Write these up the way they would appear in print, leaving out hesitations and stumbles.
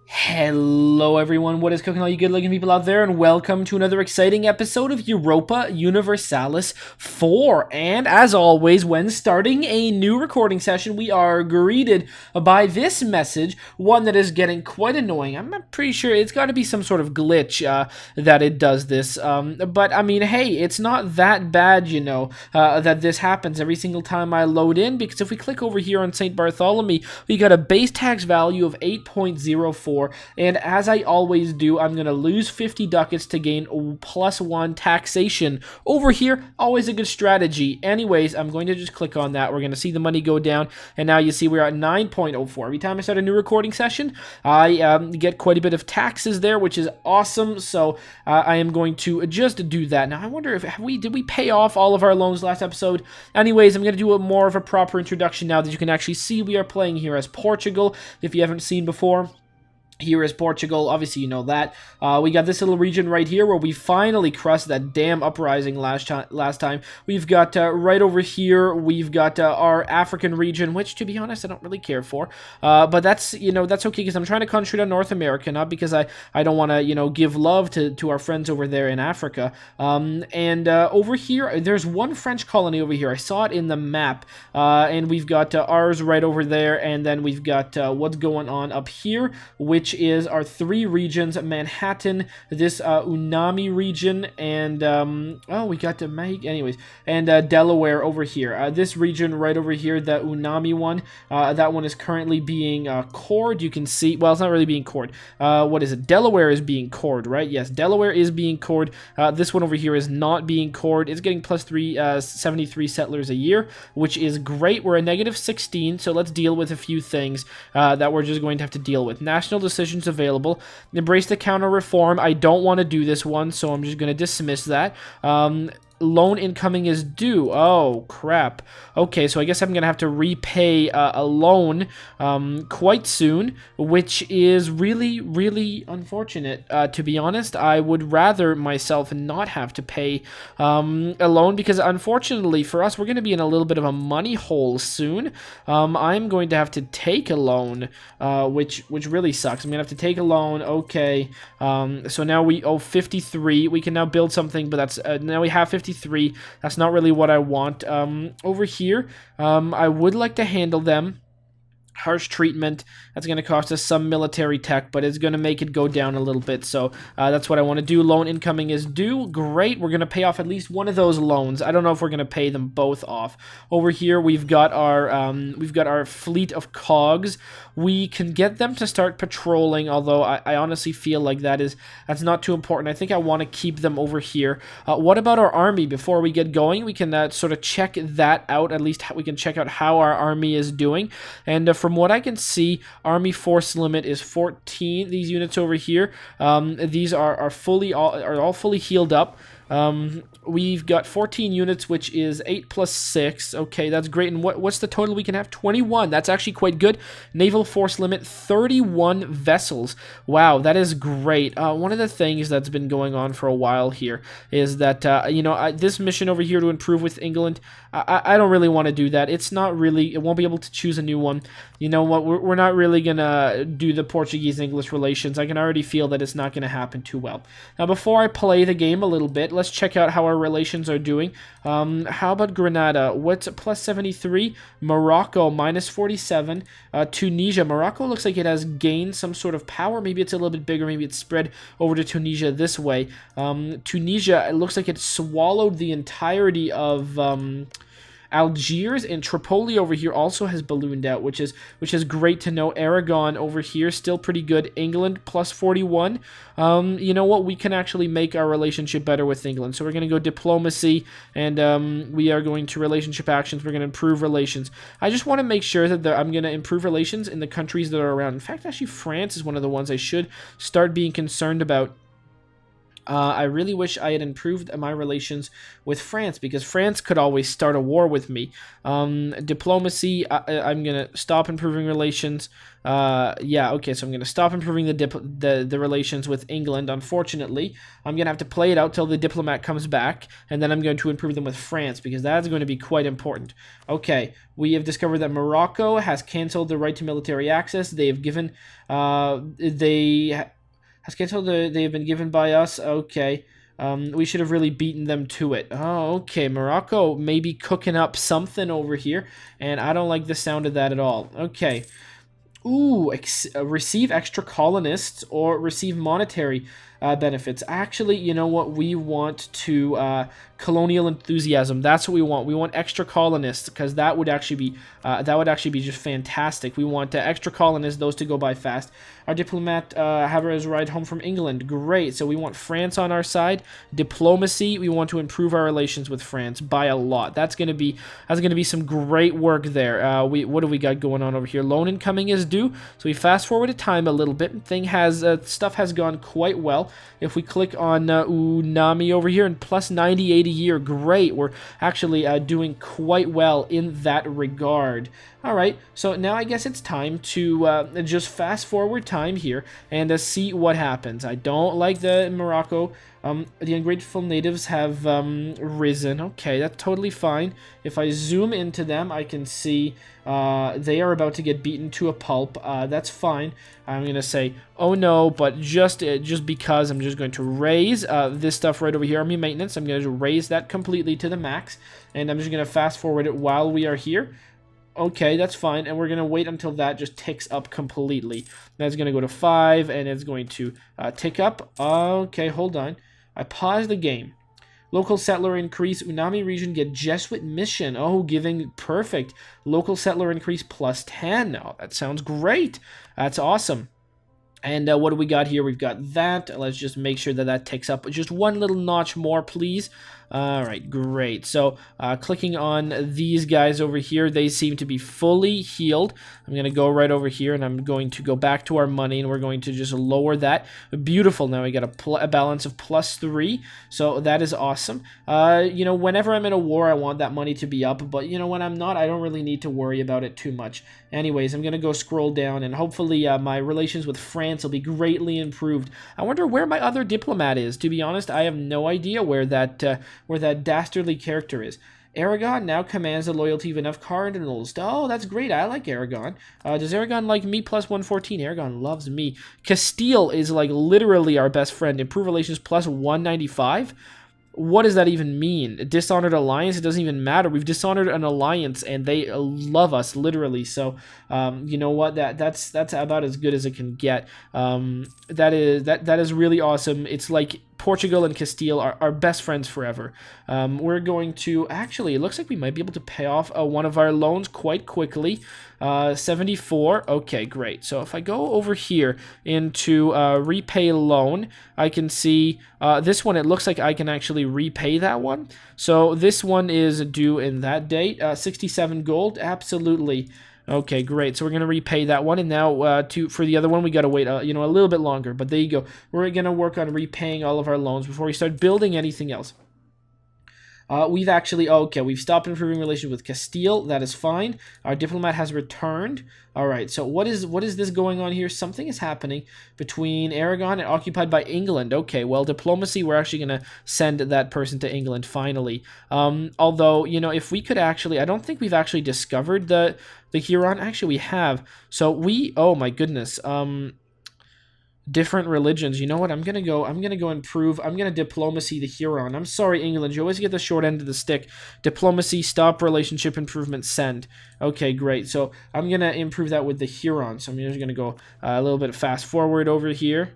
Hello everyone, what is cooking all you good looking people out there, and welcome to another exciting episode of Europa Universalis IV. And as always, when starting a new recording session, we are greeted by this message, one that is getting quite annoying. I'm not pretty sure it's got to be some sort of glitch that it does this, but I mean, hey, it's not that bad, that this happens every single time I load in, because if we click over here on St. Bartholomew, we got a base tax value of 8.04. And as I always do, I'm going to lose 50 ducats to gain +1 taxation. Over here, always a good strategy. Anyways, I'm going to just click on that. We're going to see the money go down, and now you see we're at 9.04. Every time I start a new recording session, I get quite a bit of taxes there, which is awesome. So I am going to just do that. Now, I wonder if did we pay off all of our loans last episode? Anyways, I'm going to do more of a proper introduction now that you can actually see we are playing here as Portugal, if you haven't seen before. Here is Portugal, obviously you know that. We got this little region right here where we finally crushed that damn uprising last time. We've got right over here, we've got our African region, which to be honest I don't really care for. But that's, that's okay because I'm trying to concentrate on North America, not because I don't want to, give love to our friends over there in Africa. And over here, there's one French colony over here. I saw it in the map. And we've got ours right over there, and then we've got what's going on up here, which is our three regions: Manhattan, this Unami region, and we got to make and Delaware over here. This region right over here, the Unami one, that one is currently being cored. You can see, well, it's not really being cored. What is it? Delaware is being cored, right? Yes, Delaware is being cored. This one over here is not being cored. It's getting plus 73 settlers a year, which is great. We're a -16, so let's deal with a few things that we're just going to have to deal with. National decisions available. Embrace the counter reform. I don't want to do this one, so I'm just going to dismiss that. Loan incoming is due. Oh, crap. Okay, so I guess I'm going to have to repay a loan quite soon, which is really, really unfortunate. To be honest, I would rather myself not have to pay a loan because, unfortunately, for us, we're going to be in a little bit of a money hole soon. I'm going to have to take a loan, which really sucks. I'm going to have to take a loan. Okay, so now we owe 53. We can now build something, but that's now we have 53. That's not really what I want. Over here, I would like to handle them. Harsh treatment. That's going to cost us some military tech, but it's going to make it go down a little bit. So that's what I want to do. Loan incoming is due. Great. We're going to pay off at least one of those loans. I don't know if we're going to pay them both off. Over here, we've got our fleet of cogs. We can get them to start patrolling, although I honestly feel like that's not too important. I think I want to keep them over here. What about our army? Before we get going, we can sort of check that out. At least we can check out how our army is doing. And from what I can see, army force limit is 14. These units over here, these are all fully healed up. We've got 14 units, which is 8 plus 6. Okay, that's great. And what's the total we can have? 21. That's actually quite good. Naval force limit, 31 vessels. Wow, that is great. One of the things that's been going on for a while here is that, this mission over here to improve with England, I don't really want to do that. It's not really, it won't be able to choose a new one. You know what, we're not really going to do the Portuguese-English relations. I can already feel that it's not going to happen too well. Now, before I play the game a little bit, let's check out how our relations are doing. How about Grenada? What's plus 73? Morocco, minus 47. Tunisia. Morocco looks like it has gained some sort of power. Maybe it's a little bit bigger. Maybe it's spread over to Tunisia this way. Tunisia, it looks like it swallowed the entirety of Algiers, and Tripoli over here also has ballooned out, which is great to know. Aragon over here still pretty good. England plus 41. You know what? We can actually make our relationship better with England. So we're going to go diplomacy, and we are going to relationship actions. We're going to improve relations. I just want to make sure that I'm going to improve relations in the countries that are around. In fact, actually, France is one of the ones I should start being concerned about. I really wish I had improved my relations with France, because France could always start a war with me. Diplomacy, I'm going to stop improving relations. Yeah, okay, so I'm going to stop improving the relations with England, unfortunately. I'm going to have to play it out till the diplomat comes back, and then I'm going to improve them with France, because that's going to be quite important. Okay, we have discovered that Morocco has canceled the right to military access. They have given... they have been given by us. Okay. We should have really beaten them to it. Oh, okay. Morocco may be cooking up something over here, and I don't like the sound of that at all. Okay. Ooh, receive extra colonists or receive monetary benefits. Actually, you know what? We want to colonial enthusiasm. That's what we want. We want extra colonists, because that would actually be just fantastic. We want extra colonists, those to go by fast. Our diplomat have his ride home from England. Great. So we want France on our side. Diplomacy, we want to improve our relations with France by a lot. That's gonna be some great work there. What do we got going on over here? Loan incoming is due. So we fast forward time a little bit. Stuff has gone quite well. If we click on Unami over here, and plus 98 a year, great. We're actually doing quite well in that regard. All right, so now I guess it's time to just fast forward time here and see what happens. I don't like the Morocco. The ungrateful natives have risen. Okay, that's totally fine. If I zoom into them, I can see they are about to get beaten to a pulp. That's fine. I'm going to say, oh no, but just because I'm just going to raise this stuff right over here, army maintenance. I'm going to raise that completely to the max, and I'm just going to fast forward it while we are here. Okay, that's fine, and we're going to wait until that just ticks up completely. That's going to go to 5, and it's going to tick up. Okay, hold on. I paused the game. Local settler increase. Unami region get Jesuit mission. Oh, giving perfect. Local settler increase plus 10. Oh, that sounds great. That's awesome. And what do we got here? We've got that. Let's just make sure that that ticks up just one little notch more, please. All right, great. So clicking on these guys over here, they seem to be fully healed. I'm going to go right over here, and I'm going to go back to our money, and we're going to just lower that. Beautiful. Now we got a balance of plus 3, so that is awesome. You know, whenever I'm in a war, I want that money to be up, but you know, when I'm not, I don't really need to worry about it too much. Anyways, I'm going to go scroll down, and hopefully my relations with France will be greatly improved. I wonder where my other diplomat is. To be honest, I have no idea where that dastardly character is. Aragon now commands the loyalty of enough cardinals. Oh, that's great. I like Aragon. Does Aragon like me? Plus 114. Aragon loves me. Castile is like literally our best friend. Improve relations plus 195. What does that even mean? Dishonored alliance? It doesn't even matter. We've dishonored an alliance, and they love us literally. So, you know what? That's about as good as it can get. That is really awesome. It's like Portugal and Castile are best friends forever. We're going to actually. It looks like we might be able to pay off one of our loans quite quickly. 74. Okay, great. So if I go over here into repay loan, I can see this one. It looks like I can actually repay that one. So this one is due in that date. 67 gold. Absolutely. Okay, great. So we're gonna repay that one, and now for the other one, we gotta wait, a little bit longer. But there you go. We're gonna work on repaying all of our loans before we start building anything else. We've actually, we've stopped improving relations with Castile. That is fine. Our diplomat has returned. All right, so what is this going on here? Something is happening between Aragon and occupied by England. Okay, well, diplomacy, we're actually going to send that person to England finally. Although, you know, if we could actually, I don't think we've actually discovered the Huron. Actually, we have. So oh my goodness. Different religions. You know what? I'm gonna go improve. I'm gonna diplomacy the Huron. I'm sorry, England. You always get the short end of the stick. Diplomacy, stop relationship improvement, send. Okay, great. So I'm gonna improve that with the Huron. So I'm just gonna go a little bit fast forward over here.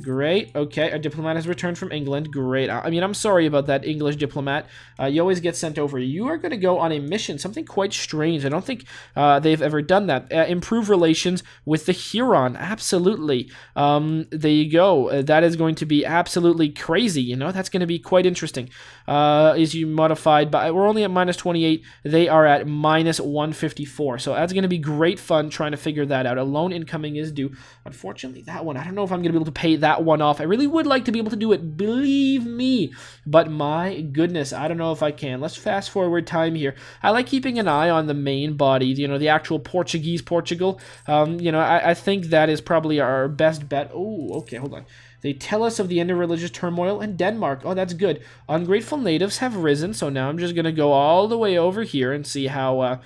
Great. Okay, a diplomat has returned from England. Great. I mean, I'm sorry about that, English diplomat. You always get sent over. You are going to go on a mission, something quite strange. I don't think they've ever done that. Improve relations with the Huron. Absolutely. There you go. That is going to be absolutely crazy. You know, that's going to be quite interesting. Is you modified by? We're only at minus 28. They are at minus 154. So that's going to be great fun trying to figure that out. A loan incoming is due. Unfortunately, that one, I don't know if I'm going to be able to pay that one off. I really would like to be able to do it, believe me, but my goodness, I don't know if I can. Let's fast forward time here. I like keeping an eye on the main body, you know, the actual Portuguese Portugal. You know, I think that is probably our best bet. Oh, okay, hold on. They tell us of the end of religious turmoil in Denmark. Oh, that's good. Ungrateful natives have risen, so now I'm just going to go all the way over here and see how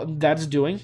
that's doing.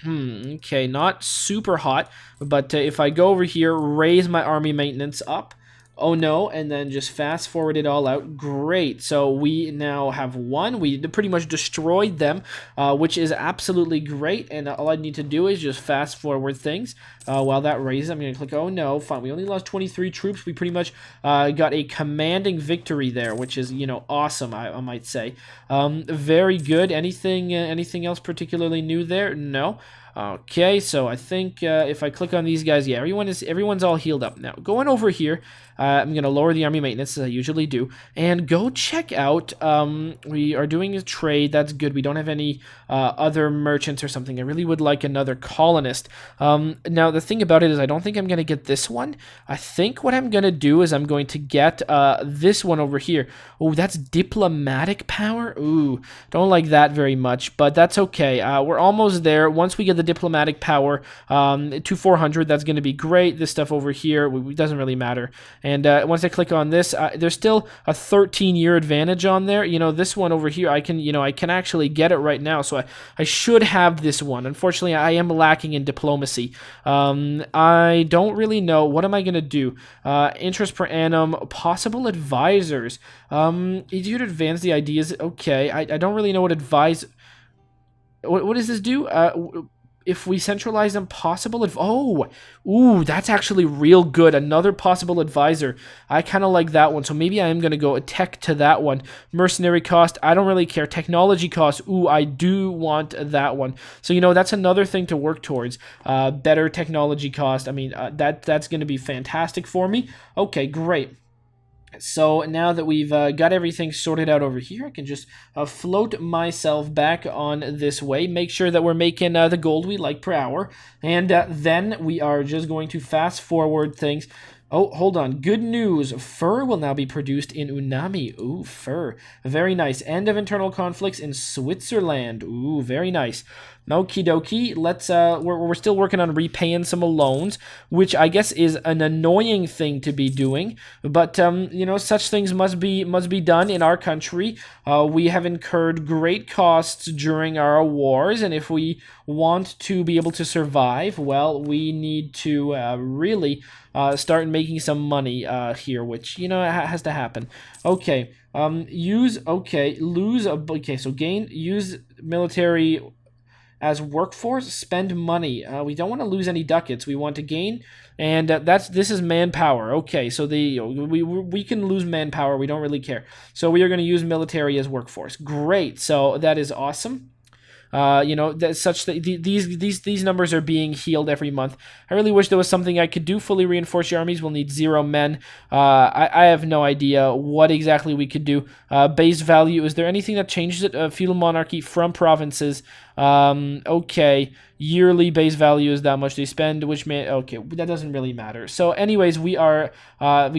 Okay, not super hot, but if I go over here, raise my army maintenance up. Oh no, and then just fast forward it all out. Great. So we now have one. We pretty much destroyed them, which is absolutely great. And all I need to do is just fast forward things. While that raises, I'm going to click, oh no, fine. We only lost 23 troops. We pretty much got a commanding victory there, which is, you know, awesome, I might say. Very good. Anything else particularly new there? No. Okay, so I think if I click on these guys, yeah, everyone's all healed up now. Going over here, I'm going to lower the army maintenance as I usually do, and go check out, we are doing a trade. That's good. We don't have any other merchants or something. I really would like another colonist. Now, the thing about it is I don't think I'm going to get this one. I think what I'm going to do is I'm going to get this one over here. Oh, that's diplomatic power. Ooh, don't like that very much, but that's okay. We're almost there. Once we get the diplomatic power to 400, that's going to be great. This stuff over here, it doesn't really matter. And once I click on this, there's still a 13-year advantage on there. You know, this one over here, I can actually get it right now. So I should have this one. Unfortunately, I am lacking in diplomacy. I don't really know. What am I going to do? Interest per annum, possible advisors. Easier to advance the ideas. Okay, I don't really know what advise. What does this do? If we centralize them, ooh, that's actually real good. Another possible advisor. I kind of like that one, so maybe I am going to go tech to that one. Mercenary cost, I don't really care. Technology cost, ooh, I do want that one. So, you know, that's another thing to work towards. Better technology cost. I mean, that's going to be fantastic for me. Okay, great. So now that we've got everything sorted out over here, I can just float myself back on this way, make sure that we're making the gold we like per hour, and then we are just going to fast forward things. Oh, hold on. Good news. Fur will now be produced in Unami. Ooh, fur. Very nice. End of internal conflicts in Switzerland. Ooh, very nice. Okie dokie. Let's, we're still working on repaying some loans, which I guess is an annoying thing to be doing. But, you know, such things must be done in our country. We have incurred great costs during our wars, and if we want to be able to survive, well, we need to really start making some money here, which, you know, has to happen. Okay, use military as workforce, spend money. We don't want to lose any ducats. We want to gain, and this is manpower. Okay, so we can lose manpower. We don't really care. So we are going to use military as workforce. Great. So that is awesome. You know, these numbers are being healed every month. I really wish there was something I could do. Fully reinforce your armies. We'll need 0 men. I have no idea what exactly we could do. Base value. Is there anything that changes it? Feudal monarchy from provinces. Okay. Yearly base value is that much they spend, okay, that doesn't really matter. So anyways, we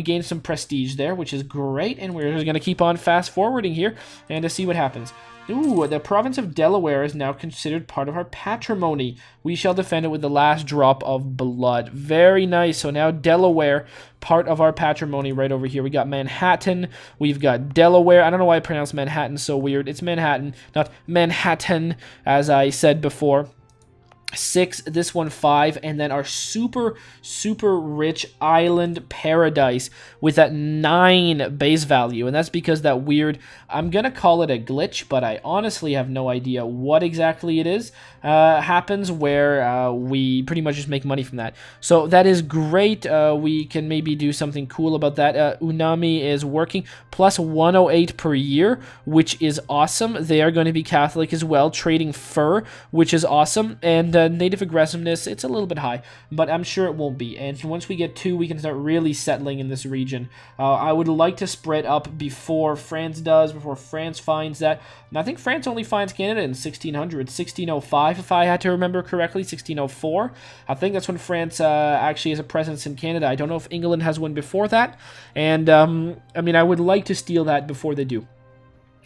gained some prestige there, which is great, and we're just going to keep on fast forwarding here and to see what happens. Ooh, the province of Delaware is now considered part of our patrimony. We shall defend it with the last drop of blood. Very nice. So now Delaware, part of our patrimony right over here. We got Manhattan. We've got Delaware. I don't know why I pronounced Manhattan so weird. It's Manhattan, not Manhattan, as I said before. 6, this one 5, and then our super rich island paradise with that 9 base value, and that's because that weird, I'm gonna call it a glitch, but I honestly have no idea what exactly it is, happens where we pretty much just make money from that. So that is great. We can maybe do something cool about that. Unami is working plus 108 per year, which is awesome. They are going to be Catholic as well, trading fur, which is awesome. And native aggressiveness, it's a little bit high, but I'm sure it won't be. And once we get 2, we can start really settling in this region. I would like to spread up before France does, before France finds that. And I think France only finds Canada in 1600, 1605, if I had to remember correctly, 1604. I think that's when France actually has a presence in Canada. I don't know if England has one before that. And, I mean, I would like to steal that before they do.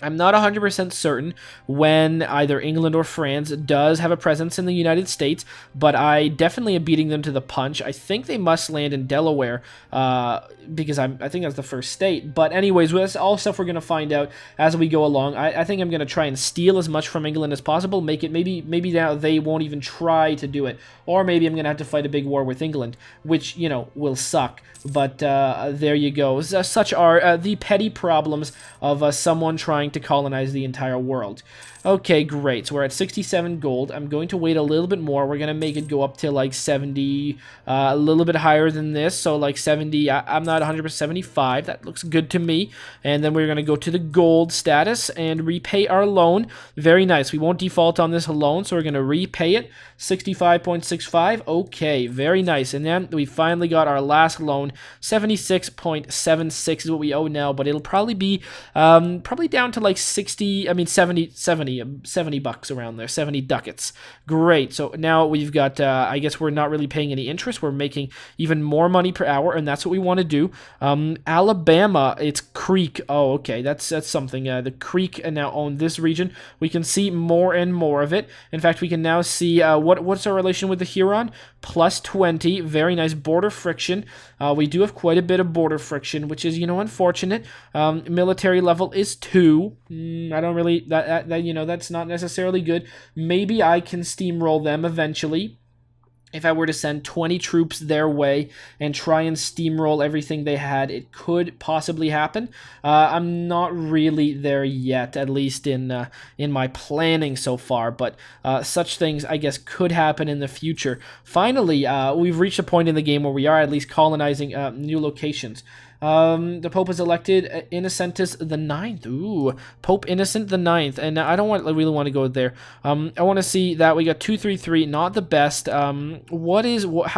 I'm not 100% certain when either England or France does have a presence in the United States, but I definitely am beating them to the punch. I think they must land in Delaware, because I think that's the first state. But anyways, that's all stuff we're going to find out as we go along. I think I'm going to try and steal as much from England as possible, make it, maybe now they won't even try to do it. Or maybe I'm going to have to fight a big war with England, which, you know, will suck. But there you go. Such are the petty problems of someone trying to colonize the entire world. Okay, great. So we're at 67 gold. I'm going to wait a little bit more. We're going to make it go up to like 70, a little bit higher than this. So like 70, I'm not 100%, 75. That looks good to me. And then we're going to go to the gold status and repay our loan. Very nice. We won't default on this loan, so we're going to repay it. 65.65. Okay, very nice. And then we finally got our last loan. 76.76 is what we owe now, but it'll probably be probably down to like 60, I mean 70 bucks around there, 70 ducats. Great. So now we've got, I guess we're not really paying any interest. We're making even more money per hour, and that's what we want to do. Alabama, it's Creek. Oh, okay. That's something. The Creek now own this region. We can see more and more of it. In fact, we can now see what's our relation with the Huron? Plus 20. Very nice border friction. We do have quite a bit of border friction, which is, you know, unfortunate. Military level is 2. I don't really, you know, that's not necessarily good. Maybe I can steamroll them eventually. If I were to send 20 troops their way and try and steamroll everything they had, it could possibly happen. I'm not really there yet, at least in my planning so far, but such things, I guess, could happen in the future. Finally, we've reached a point in the game where we are at least colonizing new locations. The Pope is elected Innocentus the Ninth. Ooh, Pope Innocent the Ninth, and I don't really want to go there. I want to see that we got 233, not the best. How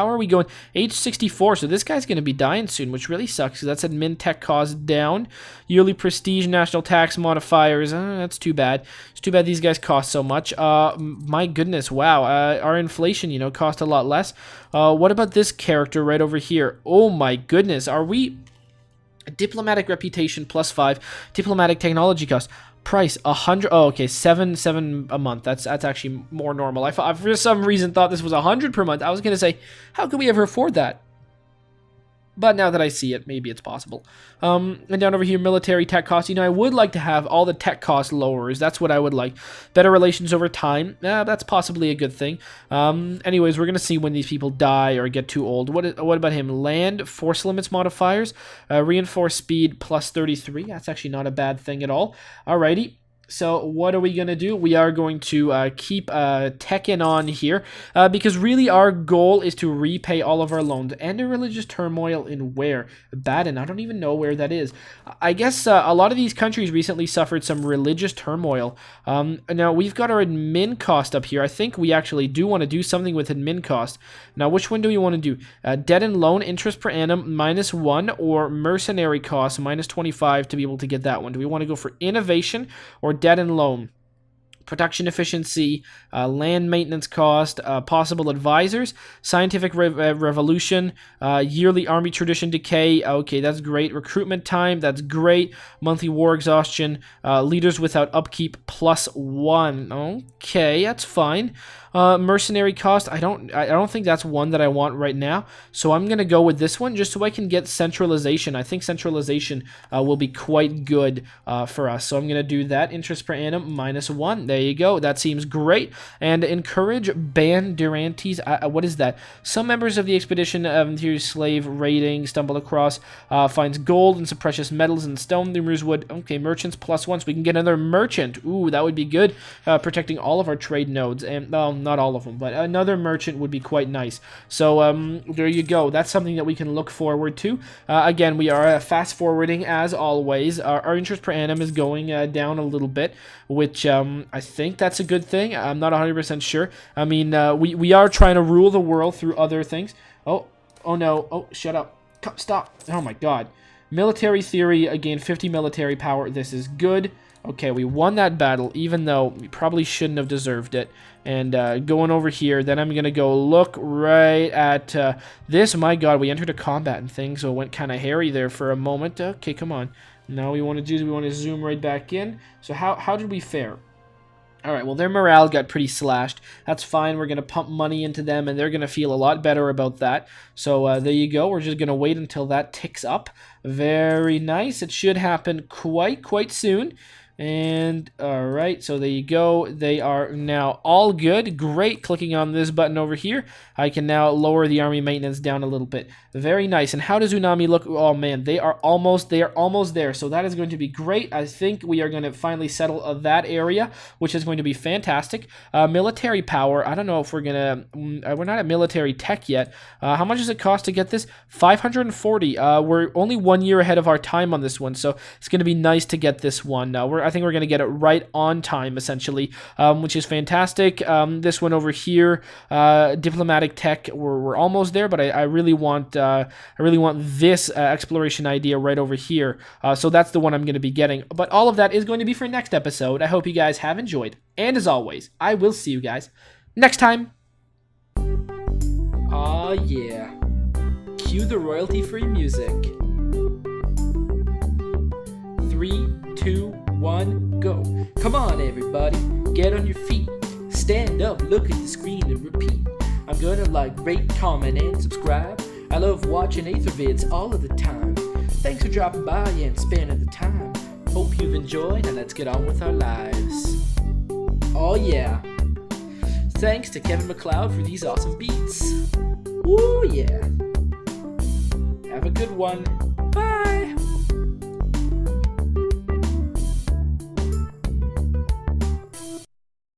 are we going? Age 64, so this guy's going to be dying soon, which really sucks. That's admin tech cost down. Yearly prestige, national tax modifiers. That's too bad. It's too bad these guys cost so much. My goodness, wow. Our inflation, you know, cost a lot less. What about this character right over here? Oh my goodness, are we... Diplomatic reputation plus 5. Diplomatic technology cost. Price 100. Oh, okay, 7 a month. That's actually more normal. I for some reason thought this was 100 per month. I was gonna say, how could we ever afford that? But now that I see it, maybe it's possible. And down over here, military tech costs. You know, I would like to have all the tech cost lowers. That's what I would like. Better relations over time. That's possibly a good thing. Anyways, we're going to see when these people die or get too old. What about him? Land, force limits modifiers, reinforced speed plus 33. That's actually not a bad thing at all. Alrighty. So what are we going to do? We are going to keep teching on here because really our goal is to repay all of our loans. End a religious turmoil in where? Baden. I don't even know where that is. I guess a lot of these countries recently suffered some religious turmoil. Now we've got our admin cost up here. I think we actually do want to do something with admin cost. Now which one do we want to do? Debt and loan interest per annum -1 or mercenary cost -25 to be able to get that one. Do we want to go for innovation or debt and loan? Production efficiency, land maintenance cost, possible advisors, scientific revolution, yearly army tradition decay. Okay, that's great. Recruitment time, that's great. Monthly war exhaustion, leaders without upkeep +1. Okay, that's fine. Mercenary cost, I don't think that's one that I want right now, so I'm gonna go with this one just so I can get centralization. I think centralization will be quite good for us, so I'm gonna do that. Interest per annum -1. There you go. That seems great. And encourage banderantes. What is that? Some members of the expedition of the slave raiding stumble across finds gold and some precious metals and stone. The wood. Okay, merchants +1, so we can get another merchant. Ooh, that would be good. Protecting all of our trade nodes. And not all of them, but another merchant would be quite nice. So there you go. That's something that we can look forward to. Again, we are fast forwarding as always. Our interest per annum is going down a little bit, which I think that's a good thing. I'm not 100% sure. I mean, we are trying to rule the world through other things. Oh no. Oh, shut up. Stop. Oh my god. Military theory, again, 50 military power. This is good. Okay, we won that battle, even though we probably shouldn't have deserved it. And going over here, then I'm going to go look right at this. My god, we entered a combat and things, so it went kind of hairy there for a moment. Okay, come on. Now we want to zoom right back in. So how did we fare? Alright, well, their morale got pretty slashed. That's fine. We're going to pump money into them, and they're going to feel a lot better about that. So there you go. We're just going to wait until that ticks up. Very nice. It should happen quite soon. And alright, so there you go. They are now all good. Great. Clicking on this button over here, I can now lower the army maintenance down a little bit. Very nice. And how does Unami look? Oh man, they are almost there. So that is going to be great. I think we are going to finally settle that area, which is going to be fantastic. Military power. I don't know if we're going to... we're not at military tech yet. How much does it cost to get this? 540. We're only 1 year ahead of our time on this one, so it's going to be nice to get this one. I think we're going to get it right on time, essentially, which is fantastic. This one over here, diplomatic tech, we're almost there, but I really want this exploration idea right over here. So that's the one I'm going to be getting. But all of that is going to be for next episode. I hope you guys have enjoyed, and as always, I will see you guys next time. Aw yeah. Cue the royalty-free music. 3, 2, 1, go. Come on, everybody, get on your feet. Stand up, look at the screen, and repeat. I'm gonna like, rate, comment, and subscribe. I love watching Ather vids all of the time. Thanks for dropping by and spending the time. Hope you've enjoyed, and let's get on with our lives. Oh yeah. Thanks to Kevin MacLeod for these awesome beats. Woo yeah. Have a good one.